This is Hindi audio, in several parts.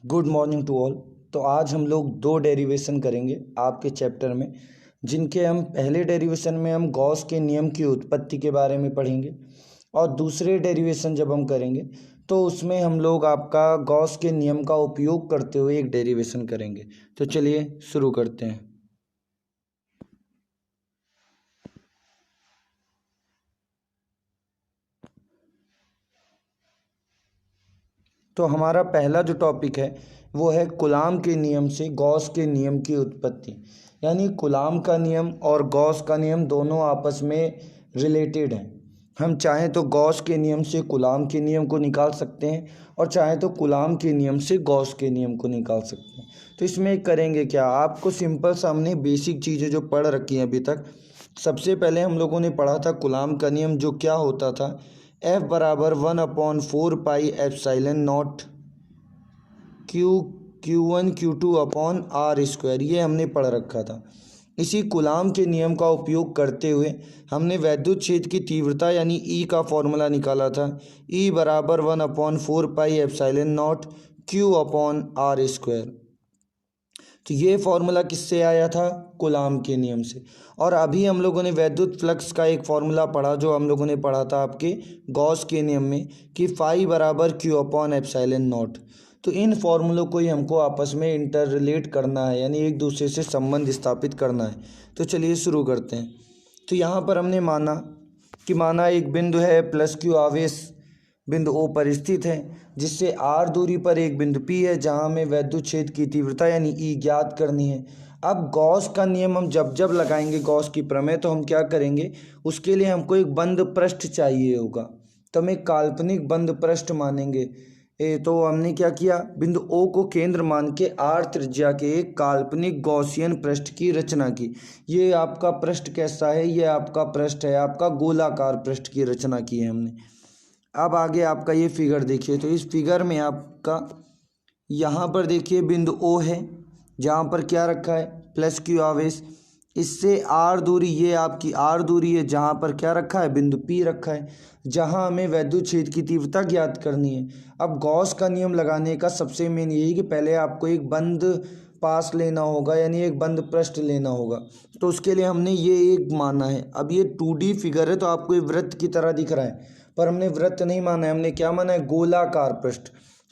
Good morning to all. तो आज हम लोग दो डेरिवेशन करेंगे आपके चैप्टर में, जिनके हम पहले डेरिवेशन में हम गॉस के नियम की उत्पत्ति के बारे में पढ़ेंगे और दूसरे डेरिवेशन जब हम करेंगे तो उसमें हम लोग आपका गॉस के नियम का उपयोग करते हुए एक डेरिवेशन करेंगे। तो चलिए शुरू करते हैं। तो हमारा पहला जो टॉपिक है वो है कूलाम के नियम से गॉस के नियम की उत्पत्ति। यानी कूलाम का नियम और गॉस का नियम दोनों आपस में रिलेटेड हैं। हम चाहें तो गॉस के नियम से कूलाम के नियम को निकाल सकते हैं और चाहें तो कूलाम के नियम से गॉस के नियम को निकाल सकते हैं। तो इसमें करेंगे क्या, आपको सिंपल सामने बेसिक चीज़ें जो पढ़ रखी हैं अभी तक। सबसे पहले हम लोगों ने पढ़ा था कूलाम का नियम, जो क्या होता था, F बराबर 1/4πε0 Q1 Q2 upon R square, ये हमने पढ़ रखा था। इसी कूलाम के नियम का उपयोग करते हुए हमने वैद्युत क्षेत्र की तीव्रता यानी E का फॉर्मूला निकाला था। E बराबर 1/4πε0 Q अपॉन R स्क्वायर। तो ये फॉर्मूला किससे आया था? कूलाम के नियम से। और अभी हम लोगों ने वैद्युत फ्लक्स का एक फॉर्मूला पढ़ा, जो हम लोगों ने पढ़ा था आपके गॉस के नियम में, कि फाई बराबर क्यू अपॉन एप्सिलॉन नॉट। तो इन फॉर्मूलों को ही हमको आपस में इंटर रिलेट करना है, यानी एक दूसरे से संबंध स्थापित करना है। तो चलिए शुरू करते हैं। तो यहाँ पर हमने माना एक बिंदु है प्लस क्यू आवेश बिंदु O पर स्थित है, जिससे R दूरी पर एक बिंदु P है, जहाँ हमें वैद्युत क्षेत्र की तीव्रता यानी E ज्ञात करनी है। अब गॉस का नियम हम जब जब लगाएंगे, गॉस की प्रमेय, तो हम क्या करेंगे, उसके लिए हमको एक बंद पृष्ठ चाहिए होगा। तो हम एक काल्पनिक बंद पृष्ठ मानेंगे। तो हमने क्या किया, बिंदु O को केंद्र मान के R त्रिज्या के एक काल्पनिक गॉसियन पृष्ठ की रचना की। ये आपका पृष्ठ कैसा है? ये आपका पृष्ठ है, आपका गोलाकार पृष्ठ की रचना की है हमने। अब आगे आपका ये फिगर देखिए। तो इस फिगर में आपका यहाँ पर देखिए बिंदु O है, जहाँ पर क्या रखा है, प्लस क्यू आवेश। इससे R दूरी, ये आपकी R दूरी है, जहाँ पर क्या रखा है, बिंदु P रखा है, जहाँ हमें वैद्युत क्षेत्र की तीव्रता ज्ञात करनी है। अब गॉस का नियम लगाने का सबसे मेन यही कि पहले आपको एक बंद पास लेना होगा, यानी एक बंद पृष्ठ लेना होगा। तो उसके लिए हमने ये एक माना है। अब ये 2D फिगर है, तो आपको ये वृत्त की तरह दिख रहा है, पर हमने वृत्त नहीं माना है, हमने क्या माना है, गोलाकार पृष्ठ।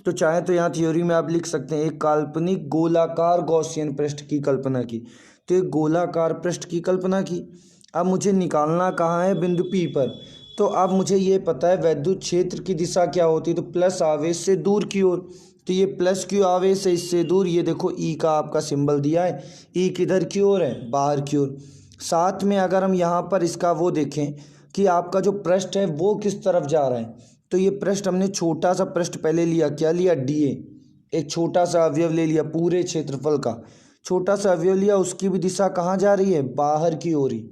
तो चाहे तो यहाँ थ्योरी में आप लिख सकते हैं एक काल्पनिक गोलाकार गॉसियन पृष्ठ की कल्पना की। तो एक गोलाकार पृष्ठ की कल्पना की। अब मुझे निकालना कहाँ है, बिंदु P पर। तो अब मुझे ये पता है वैद्युत क्षेत्र की दिशा क्या होती है, तो प्लस आवेश से दूर की ओर। तो ये प्लस क्यू आवेश है, इससे दूर। ये देखो E का आपका सिंबल दिया है, E किधर की ओर है, बाहर की ओर। साथ में अगर हम यहाँ पर इसका वो देखें कि आपका जो पृष्ठ है वो किस तरफ जा रहा है, तो ये पृष्ठ हमने छोटा सा पृष्ठ पहले लिया, क्या लिया, DA। एक छोटा सा अवयव ले लिया, पूरे क्षेत्रफल का छोटा सा अवयव लिया, उसकी भी दिशा कहाँ जा रही है, बाहर की ओर ही।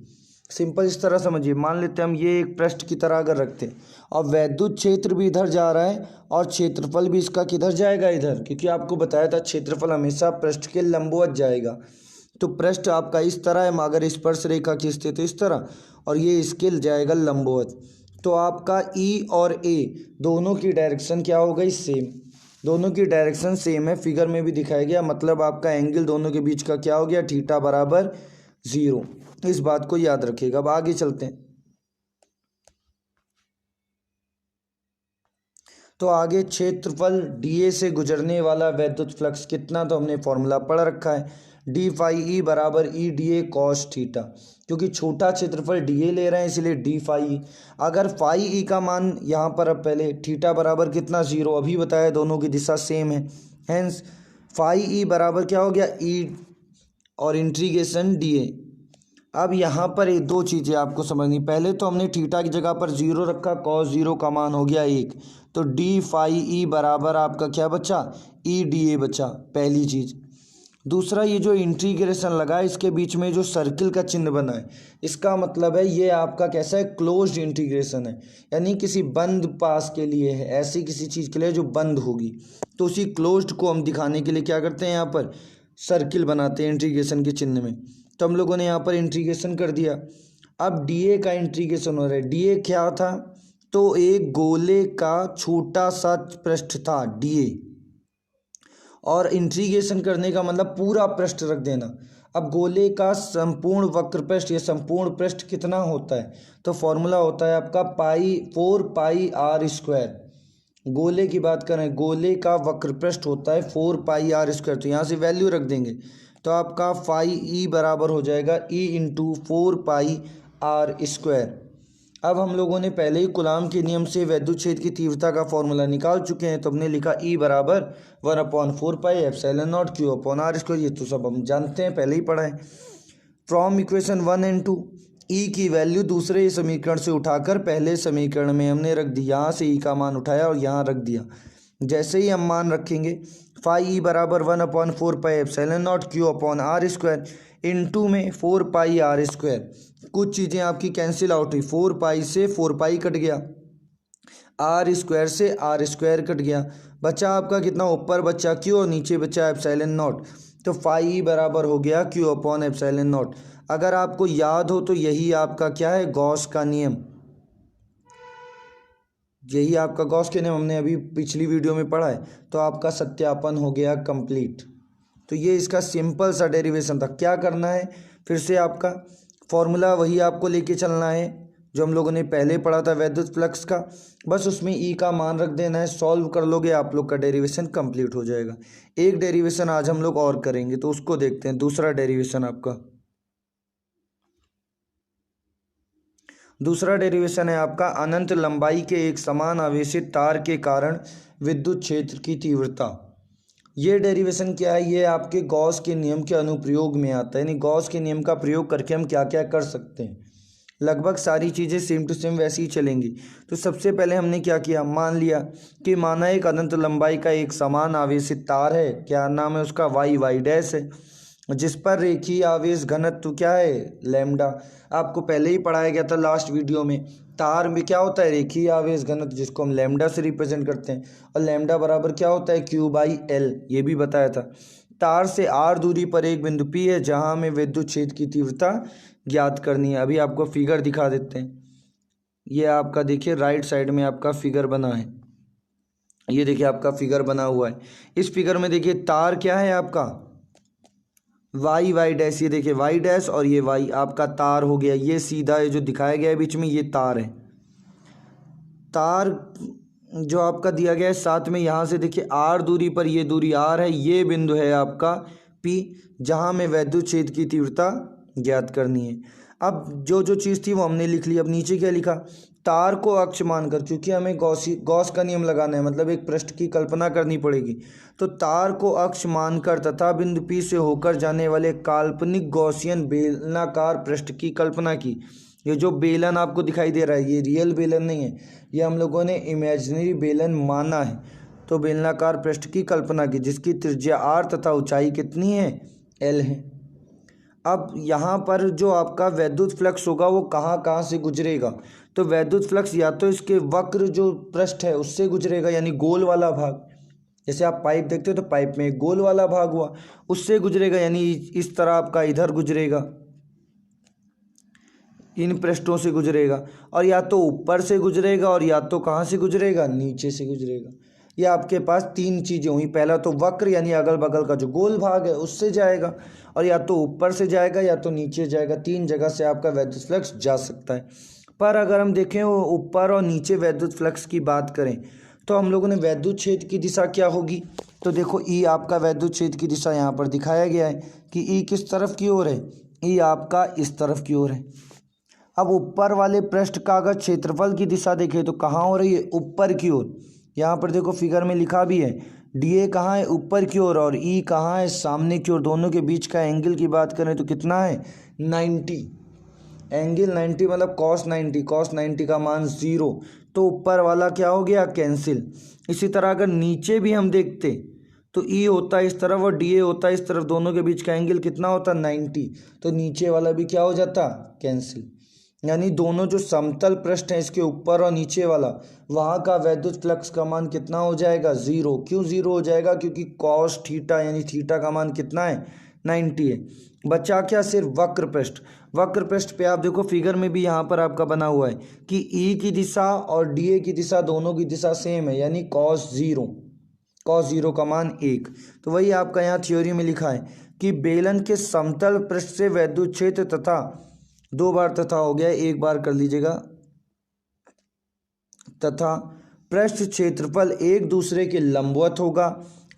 सिंपल इस तरह समझिए, मान लेते हैं हम ये एक पृष्ठ की तरह अगर रखते हैं, और वैद्युत क्षेत्र भी इधर जा रहा है और क्षेत्रफल भी इसका किधर जाएगा, इधर, क्योंकि आपको बताया था क्षेत्रफल हमेशा पृष्ठ के लंबवत जाएगा। तो पृष्ठ आपका इस तरह है, अगर स्पर्श रेखा खींचते तो इस तरह, और ये इसके जाएगा लंबवत। तो आपका E और A दोनों की डायरेक्शन क्या हो गई, सेम। दोनों की डायरेक्शन सेम है, फिगर में भी दिखाया गया। मतलब आपका एंगल दोनों के बीच का क्या हो गया, थीटा बराबर 0। इस बात को याद रखिएगा। अब आगे चलते हैं। तो आगे क्षेत्रफल DA से गुजरने वाला वैद्युत फ्लक्स कितना, तो हमने फॉर्मूला पढ़ रखा है, डी फाई E बराबर EDA कॉस थीटा। क्योंकि छोटा क्षेत्रफल DA ले रहे हैं, इसलिए डी फाई E। अगर फाई E का मान यहाँ पर, अब पहले थीटा बराबर कितना, 0, अभी बताया दोनों की दिशा सेम है, हेंस फाई E बराबर क्या हो गया, E और इंटीग्रेशन DA। अब यहाँ पर ये दो चीज़ें आपको समझनी। पहले तो हमने थीटा की जगह पर 0 रखा, कॉस 0 का मान हो गया 1, तो डी फाई E बराबर आपका क्या बचा, EDA बचा, पहली चीज़। दूसरा, ये जो इंटीग्रेशन लगा है, इसके बीच में जो सर्किल का चिन्ह बना है, इसका मतलब है ये आपका कैसा है, क्लोज्ड इंटीग्रेशन है, यानी किसी बंद पास के लिए है, ऐसी किसी चीज़ के लिए जो बंद होगी। तो उसी क्लोज्ड को हम दिखाने के लिए क्या करते हैं, यहाँ पर सर्किल बनाते हैं इंटीग्रेशन के चिन्ह में। तो हम लोगों ने यहाँ पर इंटीग्रेशन कर दिया। अब DA का इंटीग्रेशन हो रहा है। DA क्या था, तो एक गोले का छोटा सा पृष्ठ था DA, और इंटीग्रेशन करने का मतलब पूरा पृष्ठ रख देना। अब गोले का संपूर्ण वक्र पृष्ठ या संपूर्ण पृष्ठ कितना होता है, तो फॉर्मूला होता है आपका 4πr²। गोले की बात करें, गोले का वक्र पृष्ठ होता है 4πr²। तो यहाँ से वैल्यू रख देंगे तो आपका फाई ई बराबर हो जाएगा ई इंटू 4πr²। अब हम लोगों ने पहले ही कूलाम के नियम से वैद्युत क्षेत्र की तीव्रता का फॉर्मूला निकाल चुके हैं। तो हमने लिखा ई बराबर 1/4πε0q/r²। ये तो सब हम जानते हैं, पहले ही पढ़ा है। फ्रॉम इक्वेशन 1 एंड 2 ई की वैल्यू दूसरे समीकरण से उठाकर पहले समीकरण में हमने रख दी। यहाँ से ई का मान उठाया और यहाँ रख दिया। जैसे ही हम मान रखेंगे फाई ई बराबर 1/4πε0q/r²। इनटू में 4πr²। कुछ चीज़ें आपकी कैंसिल आउट हुई, 4π से 4π कट गया, r² से r² कट गया, बचा आपका कितना, ऊपर बचा q और नीचे बचा ε0। तो फाई बराबर हो गया q/ε0। अगर आपको याद हो तो यही आपका क्या है, गॉस का नियम। यही आपका गॉस के नियम हमने अभी पिछली वीडियो में पढ़ा है। तो आपका सत्यापन हो गया कंप्लीट। तो ये इसका सिंपल सा डेरिवेशन था। क्या करना है, फिर से आपका फॉर्मूला वही आपको लेके चलना है जो हम लोगों ने पहले पढ़ा था वैद्युत फ्लक्स का। बस उसमें ई का मान रख देना है, सॉल्व कर लोगे आप लोग का डेरिवेशन कंप्लीट हो जाएगा। एक डेरिवेशन आज हम लोग और करेंगे तो उसको देखते हैं। दूसरा डेरिवेशन है आपका अनंत लंबाई के एक समान आवेशित तार के कारण विद्युत क्षेत्र की तीव्रता। ये डेरिवेशन क्या है, ये आपके गॉस के नियम के अनुप्रयोग में आता है। यानी गॉस के नियम का प्रयोग करके हम क्या क्या कर सकते हैं। लगभग सारी चीज़ें सेम टू सेम वैसी ही चलेंगी। तो सबसे पहले हमने क्या किया, मान लिया कि माना एक अनंत लंबाई का एक समान आवेशित तार है, क्या नाम है उसका, y डैश है, जिस पर रेखीय आवेश घनत्व क्या है, लैम्डा। आपको पहले ही पढ़ाया गया था लास्ट वीडियो में। तार में क्या होता है, रेखीय आवेश घनत्व, जिसको हम लैम्डा से रिप्रेजेंट करते हैं। और लैम्डा बराबर क्या होता है, Q/L, ये भी बताया था। तार से r दूरी पर एक बिंदु P है जहां हमें विद्युत क्षेत्र की तीव्रता ज्ञात करनी है। अभी आपको फिगर दिखा देते हैं। ये आपका देखिए राइट साइड में आपका फिगर बना है। ये देखिए आपका फिगर बना हुआ है। इस फिगर में देखिए तार क्या है आपका, y डैश। ये देखिए y डैश और ये y आपका तार हो गया। ये सीधा है जो दिखाया गया है बीच में, ये तार है। तार जो आपका दिया गया है साथ में यहाँ से देखिए r दूरी पर, ये दूरी r है, ये बिंदु है आपका P जहाँ में वैद्युत क्षेत्र की तीव्रता ज्ञात करनी है। अब जो जो चीज़ थी वो हमने लिख ली। अब नीचे क्या लिखा, तार को अक्ष मानकर, क्योंकि हमें गॉस का नियम लगाना है, मतलब एक पृष्ठ की कल्पना करनी पड़ेगी। तो तार को अक्ष मानकर तथा बिंदु P से होकर जाने वाले काल्पनिक गॉसियन बेलनाकार पृष्ठ की कल्पना की। ये जो बेलन आपको दिखाई दे रहा है ये रियल बेलन नहीं है, ये हम लोगों ने इमेजिनरी बेलन माना है। तो बेलनाकार पृष्ठ की कल्पना की जिसकी त्रिज्या r तथा ऊंचाई कितनी है, l है। अब यहाँ पर जो आपका वैद्युत फ्लक्स होगा वो कहाँ कहाँ से गुजरेगा, तो वैद्युत फ्लक्स या तो इसके वक्र जो पृष्ठ है उससे गुजरेगा, यानी गोल वाला भाग। जैसे आप पाइप देखते हो तो पाइप में एक गोल वाला भाग हुआ, उससे गुजरेगा, यानी इस तरह आपका इधर गुजरेगा, इन पृष्ठों से गुजरेगा। और या तो ऊपर से गुजरेगा और या तो कहाँ से गुजरेगा, नीचे से गुजरेगा। ये आपके पास तीन चीज़ें हुई। पहला तो वक्र यानी अगल बगल का जो गोल भाग है उससे जाएगा, और या तो ऊपर से जाएगा या तो नीचे जाएगा। तीन जगह से आपका वैद्युत फ्लक्स जा सकता है। पर अगर हम देखें वो ऊपर और नीचे वैद्युत फ्लक्स की बात करें तो हम लोगों ने वैद्युत क्षेत्र की दिशा क्या होगी, तो देखो ई आपका वैद्युत क्षेत्र की दिशा यहाँ पर दिखाया गया है कि ई किस तरफ की ओर है, ई आपका इस तरफ की ओर है। अब ऊपर वाले पृष्ठ का अगर क्षेत्रफल की दिशा देखें तो कहाँ हो रही है, ऊपर की ओर। यहाँ पर देखो फिगर में लिखा भी है, DA कहाँ है, ऊपर की ओर, और E कहाँ है, सामने की ओर। दोनों के बीच का एंगल की बात करें तो कितना है, 90। एंगल 90 मतलब cos 90, cos 90 का मान 0। तो ऊपर वाला क्या हो गया, कैंसिल। इसी तरह अगर नीचे भी हम देखते तो E होता है इस तरफ और DA होता है इस तरफ, दोनों के बीच का एंगल कितना होता, 90। तो नीचे वाला भी क्या हो जाता, कैंसिल। यानी दोनों जो समतल पृष्ठ हैं इसके ऊपर और नीचे वाला, वहाँ का वैद्युत फ्लक्स का मान कितना हो जाएगा, 0। क्यों 0 हो जाएगा, क्योंकि cos थीटा यानी थीटा का मान कितना है, 90 है। बचा क्या, सिर्फ वक्र पृष्ठ। वक्र पृष्ठ पे आप देखो फिगर में भी यहाँ पर आपका बना हुआ है कि E की दिशा और DA की दिशा दोनों की दिशा सेम है, यानी cos 0। cos 0 का मान 1। तो वही आपका यहाँ थ्योरी में लिखा है कि बेलन के समतल पृष्ठ से वैद्युत क्षेत्र तथा, 2 बार तथा हो गया, एक बार कर लीजिएगा, तथा पृष्ठ क्षेत्रफल एक दूसरे के लंबवत होगा,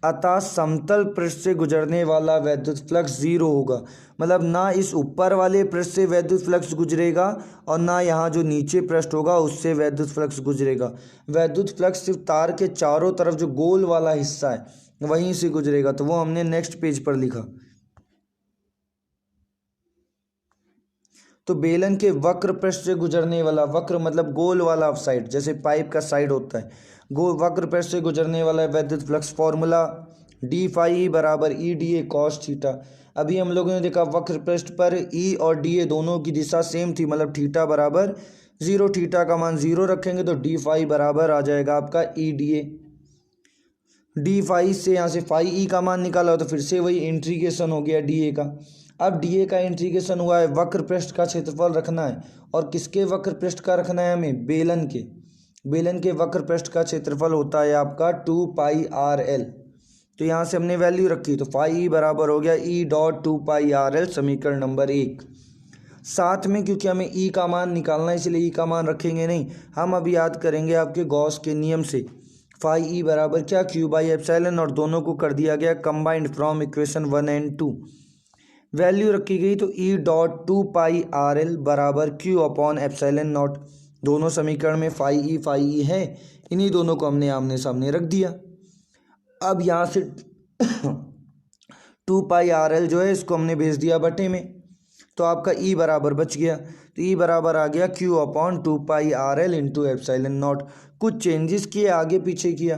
अतः समतल पृष्ठ से गुजरने वाला वैद्युत फ्लक्स 0 होगा। मतलब ना इस ऊपर वाले पृष्ठ से वैद्युत फ्लक्स गुजरेगा और ना यहाँ जो नीचे पृष्ठ होगा उससे वैद्युत फ्लक्स गुजरेगा। वैद्युत फ्लक्स सिर्फ तार के चारों तरफ जो गोल वाला हिस्सा है वहीं से गुजरेगा। तो वो हमने नेक्स्ट पेज पर लिखा। तो बेलन के वक्र पृष्ठ से गुजरने वाला, वक्र मतलब गोल वाला साइड, जैसे पाइप का साइड होता है, गोल वक्र पृष्ठ से गुजरने वाला वैद्युत फ्लक्स फॉर्मूला डी फाई बराबर ई डी ए कॉस थीटा। अभी हम लोगों ने देखा वक्र पृष्ठ पर ई और डी ए दोनों की दिशा सेम थी, मतलब थीटा बराबर 0, थीटा का मान 0 रखेंगे तो डी फाई बराबर आ जाएगा आपका E D A. D phi से यहाँ से फाई ई का मान निकाला तो फिर से वही इंटीग्रेशन हो गया डी ए का। अब डी ए का इंटीग्रेशन हुआ है, वक्र पृष्ठ का क्षेत्रफल रखना है, और किसके वक्र पृष्ठ का रखना है हमें, बेलन के। बेलन के वक्र पृष्ठ का क्षेत्रफल होता है आपका 2 पाई आर एल। तो यहाँ से हमने वैल्यू रखी, तो फाई ई बराबर हो गया ई डॉट 2 पाई आर एल, समीकरण नंबर 1। साथ में क्योंकि हमें ई का मान निकालना है इसलिए ई का मान रखेंगे नहीं, हम अभी याद करेंगे आपके गॉस के नियम से। फाई ई बराबर क्या, क्यू बाई एप्सिलॉन, और दोनों को कर दिया गया combined from equation 1 and 2। Value रखी गई तो ई डॉट 2 पाई आर एल बराबर क्यू अपॉन एप्सिलॉन नॉट। दोनों समीकरण में फाई ई है, इन्हीं दोनों को हमने आमने सामने रख दिया। अब यहाँ से 2 पाई आर एल जो है इसको हमने भेज दिया बटे में, तो आपका ई बराबर बच गया। तो ई बराबर आ गया Q upon 2 pi R L into epsilon not. कुछ चेंजेस किए, आगे पीछे किया,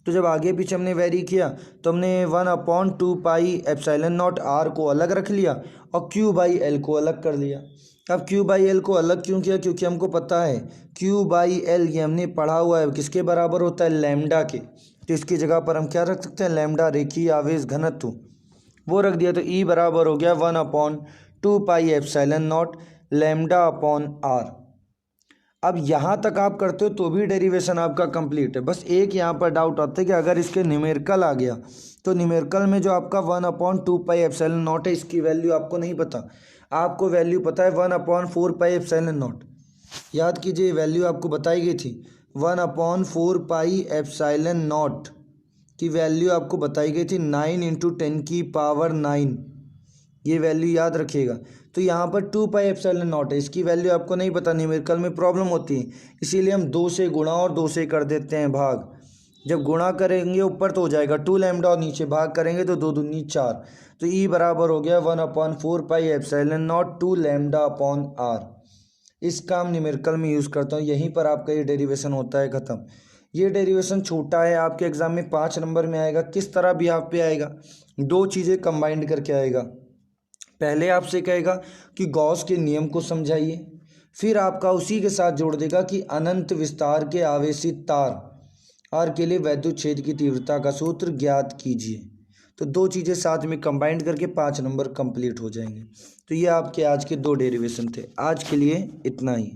तो जब आगे पीछे हमने वेरी किया तो हमने 1/2 पाई एप्सिलॉन नॉट आर को अलग रख लिया और क्यू बाई एल को अलग कर लिया। अब क्यू बाई एल को अलग क्यों किया, क्योंकि हमको पता है क्यू बाई एल ये हमने पढ़ा हुआ है किसके बराबर होता है, लैम्डा के। तो इसकी जगह पर हम क्या रख सकते हैं, लैम्डा रेखीय आवेश घनत्व, वो रख दिया। तो ई बराबर हो गया 1/2 pi epsilon nought lambda upon R. अब यहाँ तक आप करते हो तो भी डेरिवेशन आपका कंप्लीट है। बस एक यहाँ पर डाउट आता है कि अगर इसके न्यूमेरिकल आ गया तो न्यूमेरिकल में जो आपका 1/2 पाई एप्सिलॉन नॉट है इसकी वैल्यू आपको नहीं पता, आपको वैल्यू पता है 1/4 पाई एप्सिलॉन नॉट। याद कीजिए वैल्यू आपको बताई गई थी 1/4 पाई एप्सिलॉन नॉट की वैल्यू आपको बताई गई थी 9 × 10⁹ ये वैल्यू याद रखिएगा। तो यहाँ पर 2 पाई एप्सिलॉन नॉट है, इसकी वैल्यू आपको नहीं पता, न्यूमेरिकल में प्रॉब्लम होती है, इसीलिए हम 2 से गुणा और 2 से कर देते हैं भाग। जब गुणा करेंगे ऊपर तो हो जाएगा 2 लैम्डा और नीचे भाग करेंगे तो 2 दूनी 4। तो ई बराबर हो गया 1/4 pi epsilon nought 2 lambda upon R. इसका हम न्यूमेरिकल में यूज़ करता हूँ, यहीं पर आपका ये डेरिवेशन होता है ख़त्म। ये डेरिवेशन छोटा है, आपके एग्जाम में 5 नंबर में आएगा। किस तरह भी आप पे आएगा, 2 चीज़ें कंबाइंड करके आएगा। पहले आपसे कहेगा कि गॉस के नियम को समझाइए, फिर आपका उसी के साथ जोड़ देगा कि अनंत विस्तार के आवेशित तार आर के लिए वैद्युत क्षेत्र की तीव्रता का सूत्र ज्ञात कीजिए। तो 2 चीज़ें साथ में कंबाइंड करके 5 नंबर कंप्लीट हो जाएंगे। तो ये आपके आज के 2 डेरिवेशन थे। आज के लिए इतना ही।